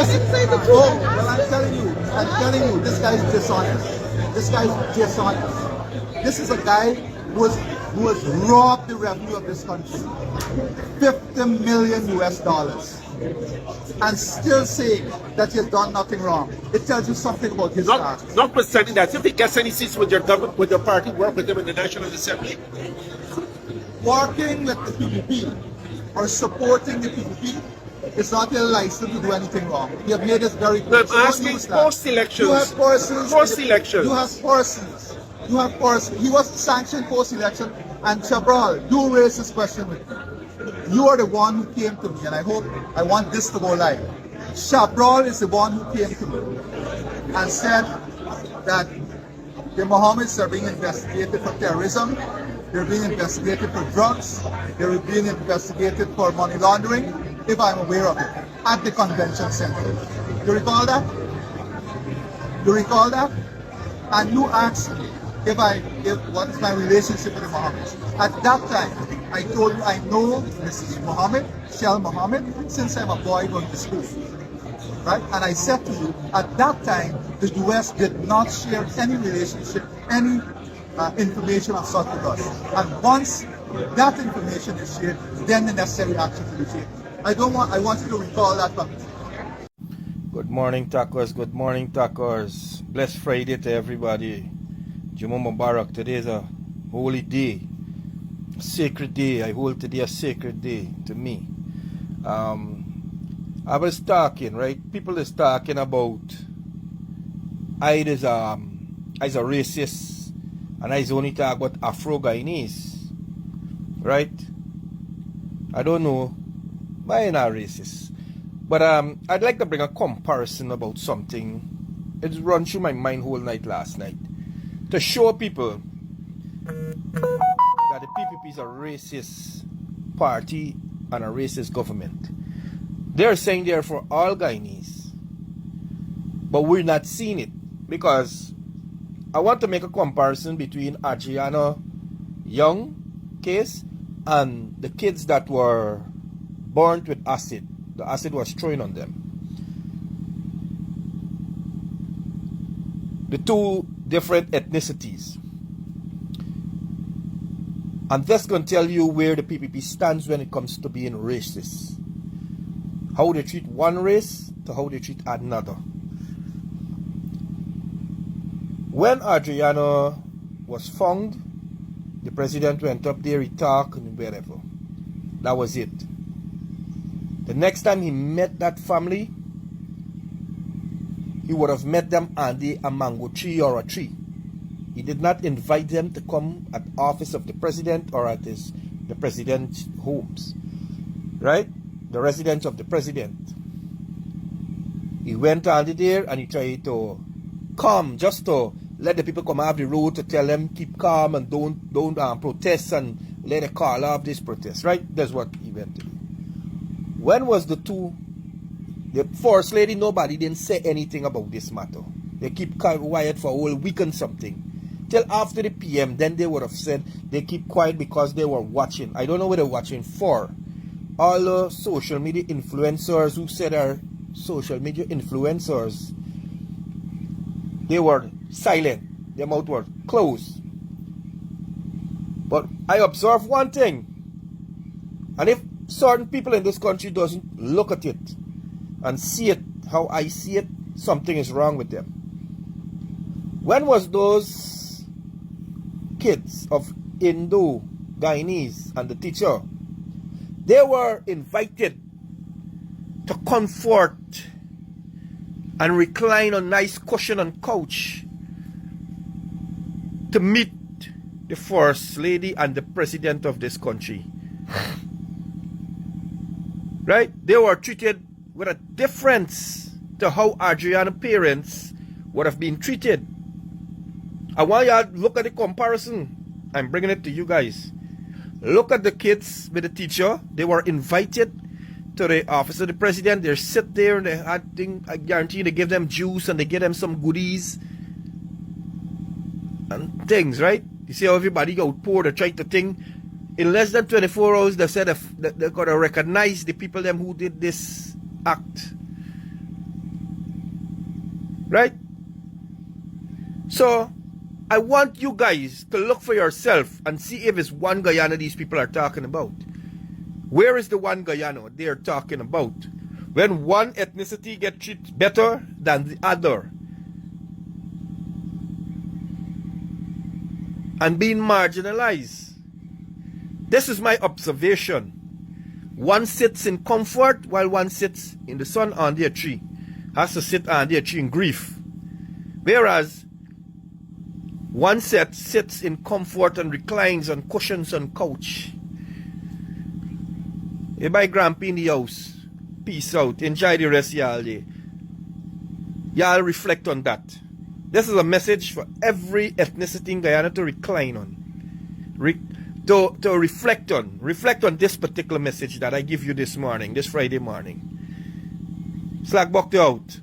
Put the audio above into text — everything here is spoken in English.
say the truth. Oh, well, I'm telling you, this guy's dishonest. This guy's dishonest. This is a guy who has robbed the revenue of this country, 50 million US dollars, and still saying that he has done nothing wrong. It tells you something about his character. Notwithstanding that, if he gets any seats with your government, with your party, work with them in the National Assembly. Working with the PPP or supporting the PPP is not a license to do anything wrong. You have made this very clear. I'm asking post-elections. You have persons. Post-elections. You have persons. You have persons. He was sanctioned post-election, and Chabral, do raise this question with me. You are the one who came to me, and I want this to go live. Chabral is the one who came to me and said that the Mohammeds are being investigated for terrorism, they're being investigated for drugs, they're being investigated for money laundering, if I'm aware of it, at the convention center. You recall that? You recall that? And you asked me if what is my relationship with the Mohammeds. At that time, I told you I know Mrs. Mohamed, Shell Mohamed, since I'm a boy going to school. Right? And I said to you, at that time, the US did not share any relationship, any information of such with us. And once that information is shared, then the necessary action will be taken. I want you to recall that from me. Good morning, Tacos. Good morning, Tacos. Blessed Friday to everybody. Juma Mubarak. Today is a holy day, a sacred day. I hold today a sacred day to me. I was talking, right? People is talking about I is a racist, and I only talk about Afro-Guyanese, right? I don't know, but I'm not racist. But I'd like to bring a comparison about something. It run through my mind whole night last night to show people that the PPP is a racist party and a racist government. They're saying they're for all Guyanese, but we're not seeing it, because I want to make a comparison between Adriana Young case and the kids that were burnt with acid. The acid was thrown on them. The two different ethnicities. And that's going to tell you where the PPP stands when it comes to being racist. How they treat one race to how they treat another. When Adriana was found, the president went up there, he talked, and wherever. That was it. The next time he met that family, he would have met them under a mango tree or a tree. He did not invite them to come at the office of the president or at the president's homes. Right? The residence of the president. He went under there and he tried to calm, just to let the people come off the road, to tell them keep calm and don't protest and let the call off this protest. Right? That's what he went to do. When was the first lady? Nobody didn't say anything about this matter. They keep quiet for a whole week and something. Till after the PM, then they would have said they keep quiet because they were watching. I don't know what they're watching for. All the social media influencers who said are social media influencers, they were silent. Their mouth were closed. But I observe one thing. And if certain people in this country doesn't look at it and see it how I see it, something is wrong with them. When was those kids of Indo, Guyanese, and the teacher, they were invited to comfort and recline on nice cushion and couch to meet the first lady and the president of this country. Right? They were treated with a difference to how Adriana parents would have been treated. I want y'all to look at the comparison. I'm bringing it to you guys. Look at the kids with the teacher. They were invited to the office of the president. They sit there and they had I guarantee they give them juice and they give them some goodies and things, right? You see how everybody outpoured, they tried to think. In less than 24 hours, they said they're going to recognize the people them who did this act. Right? So, I want you guys to look for yourself and see if it's one Guyana these people are talking about. Where is the one Guyana they are talking about? When one ethnicity gets treated better than the other, and being marginalized. This is my observation. One sits in comfort while one sits in the sun under a tree. Has to sit under a tree in grief. Whereas one set sits in comfort and reclines on cushions on couch. Hey, my grandpa in the house. Peace out. Enjoy the rest of y'all day. Y'all reflect on that. This is a message for every ethnicity in Guyana to recline on. To reflect on. Reflect on this particular message that I give you this morning, this Friday morning. Slack Bokta out.